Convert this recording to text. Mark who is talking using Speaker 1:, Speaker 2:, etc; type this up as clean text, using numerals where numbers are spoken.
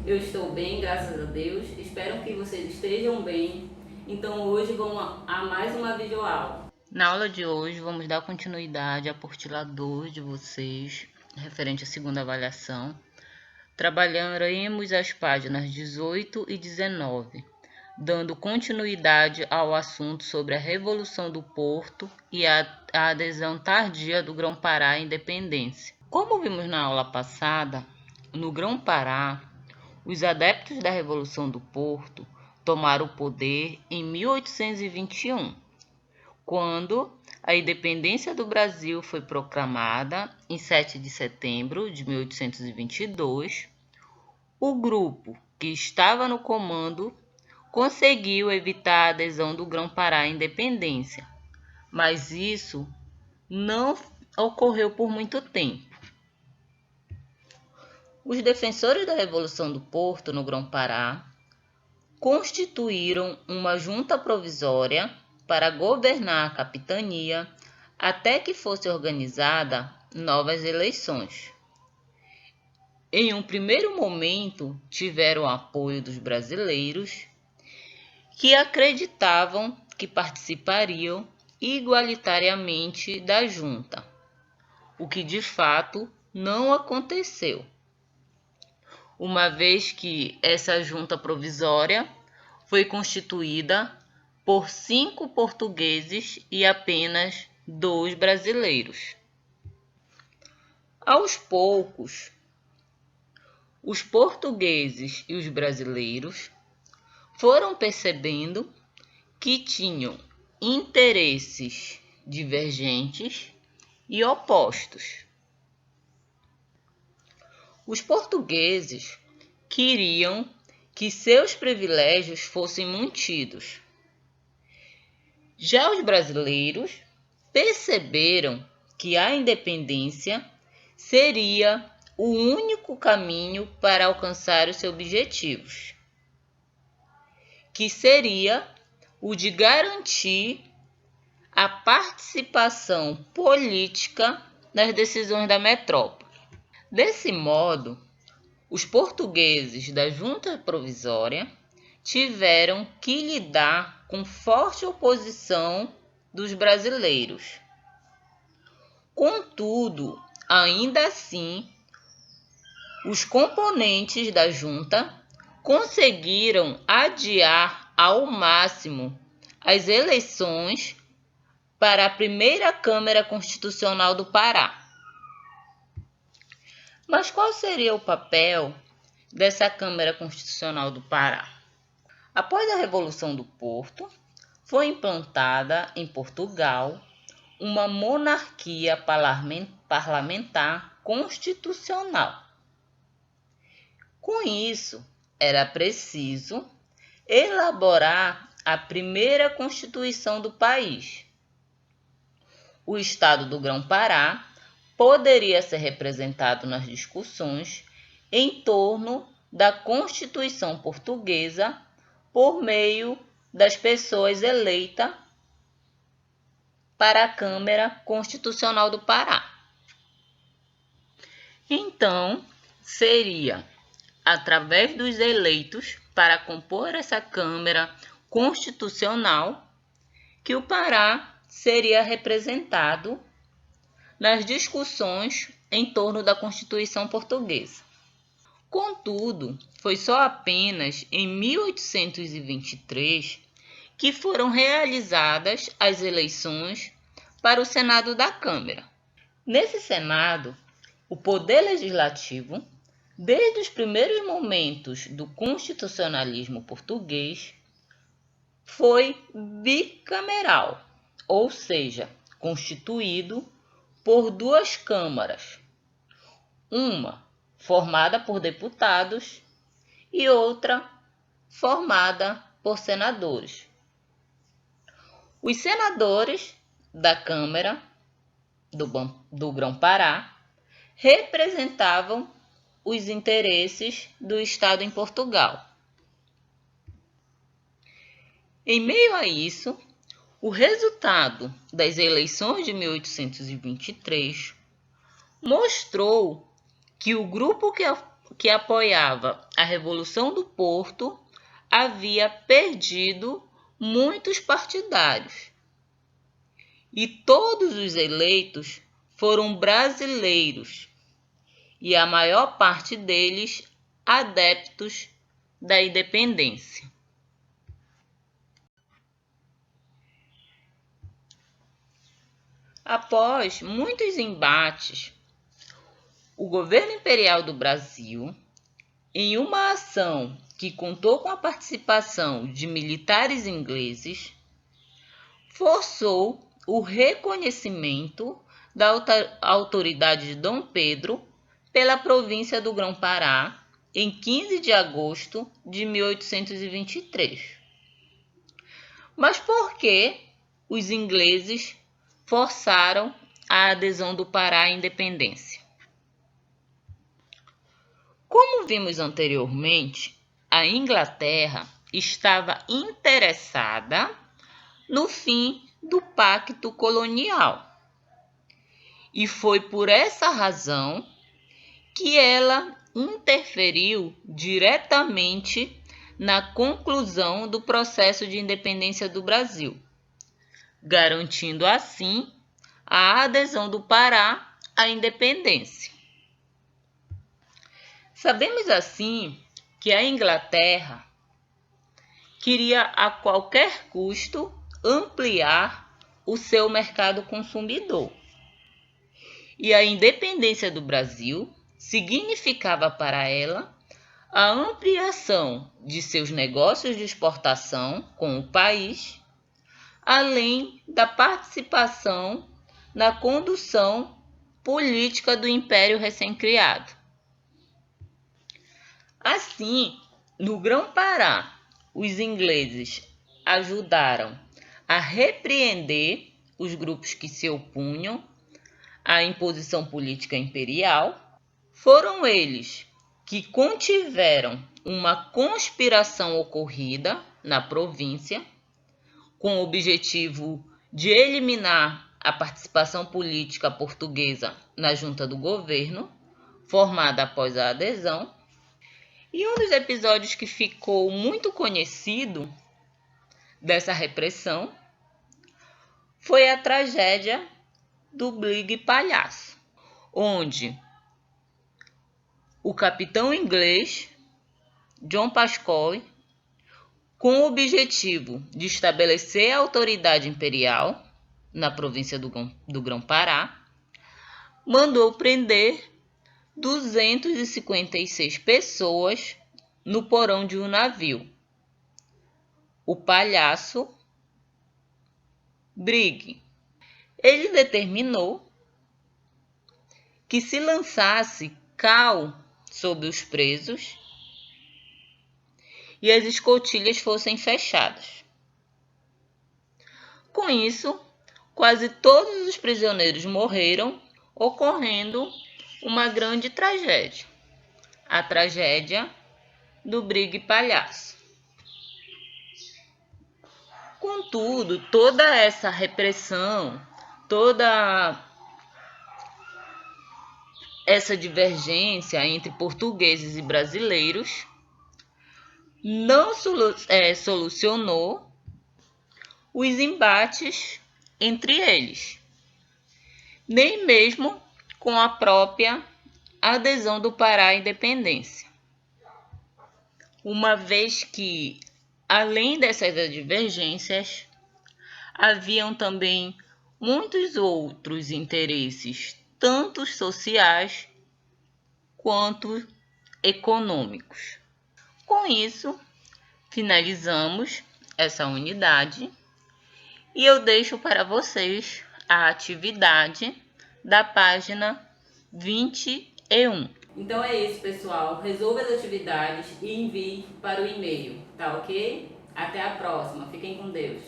Speaker 1: Eu estou bem, graças a Deus. Espero que vocês estejam bem. Então hoje vamos a mais uma videoaula. Na aula de hoje vamos dar continuidade à apostila 2 de vocês, referente à segunda avaliação. Trabalharemos as páginas 18 e 19, dando continuidade ao assunto sobre a Revolução do Porto e a adesão tardia do Grão-Pará à independência. Como vimos na aula passada, no Grão-Pará, os adeptos da Revolução do Porto tomaram o poder em 1821, quando a independência do Brasil foi proclamada em 7 de setembro de 1822. O grupo que estava no comando conseguiu evitar a adesão do Grão-Pará à independência, mas isso não ocorreu por muito tempo. Os defensores da Revolução do Porto no Grão-Pará constituíram uma junta provisória para governar a capitania até que fosse organizada novas eleições. Em um primeiro momento, tiveram o apoio dos brasileiros, que acreditavam que participariam igualitariamente da junta, o que de fato não aconteceu, uma vez que essa junta provisória foi constituída por 5 portugueses e apenas 2 brasileiros. Aos poucos, os portugueses e os brasileiros foram percebendo que tinham interesses divergentes e opostos. Os portugueses queriam que seus privilégios fossem mantidos. Já os brasileiros perceberam que a independência seria o único caminho para alcançar os seus objetivos, que seria o de garantir a participação política nas decisões da metrópole. Desse modo, os portugueses da Junta Provisória tiveram que lidar com forte oposição dos brasileiros. Contudo, ainda assim, os componentes da Junta conseguiram adiar ao máximo as eleições para a primeira Câmara Constitucional do Pará. Mas qual seria o papel dessa Câmara Constitucional do Pará? Após a Revolução do Porto, foi implantada em Portugal uma monarquia parlamentar constitucional. Com isso, era preciso elaborar a primeira Constituição do país. O Estado do Grão-Pará poderia ser representado nas discussões em torno da Constituição portuguesa por meio das pessoas eleitas para a Câmara Constitucional do Pará. Então, seria através dos eleitos para compor essa Câmara Constitucional que o Pará seria representado nas discussões em torno da Constituição Portuguesa. Contudo, foi só apenas em 1823 que foram realizadas as eleições para o Senado da Câmara. Nesse Senado, o Poder Legislativo, desde os primeiros momentos do constitucionalismo português, foi bicameral, ou seja, constituído por 2 câmaras, uma formada por deputados e outra formada por senadores. Os senadores da Câmara do Grão-Pará representavam os interesses do Estado em Portugal. Em meio a isso, o resultado das eleições de 1823 mostrou que o grupo que que apoiava a Revolução do Porto havia perdido muitos partidários e todos os eleitos foram brasileiros e a maior parte deles adeptos da independência. Após muitos embates, o governo imperial do Brasil, em uma ação que contou com a participação de militares ingleses, forçou o reconhecimento da autoridade de Dom Pedro pela província do Grão-Pará em 15 de agosto de 1823. Mas por que os ingleses forçaram a adesão do Pará à independência? Como vimos anteriormente, a Inglaterra estava interessada no fim do pacto colonial. E foi por essa razão que ela interferiu diretamente na conclusão do processo de independência do Brasil, garantindo assim a adesão do Pará à independência. Sabemos assim que a Inglaterra queria a qualquer custo ampliar o seu mercado consumidor. E a independência do Brasil significava para ela a ampliação de seus negócios de exportação com o país, além da participação na condução política do Império recém-criado. Assim, no Grão-Pará, os ingleses ajudaram a repreender os grupos que se opunham à imposição política imperial. Foram eles que contiveram uma conspiração ocorrida na província, com o objetivo de eliminar a participação política portuguesa na junta do governo, formada após a adesão. E um dos episódios que ficou muito conhecido dessa repressão foi a tragédia do Brig Palhaço, onde o capitão inglês John Pascoe, com o objetivo de estabelecer a autoridade imperial na província do Grão-Pará, mandou prender 256 pessoas no porão de um navio, o Palhaço Brig. Ele determinou que se lançasse cal sobre os presos e as escotilhas fossem fechadas. Com isso, quase todos os prisioneiros morreram, ocorrendo uma grande tragédia, a tragédia do Brig Palhaço. Contudo, toda essa repressão, toda essa divergência entre portugueses e brasileiros não solucionou os embates entre eles, nem mesmo com a própria adesão do Pará à independência, uma vez que, além dessas divergências, haviam também muitos outros interesses, tanto sociais quanto econômicos. Com isso, finalizamos essa unidade e eu deixo para vocês a atividade da página 21. Então é isso, pessoal. Resolva as atividades e envie para o e-mail, tá ok? Até a próxima. Fiquem com Deus.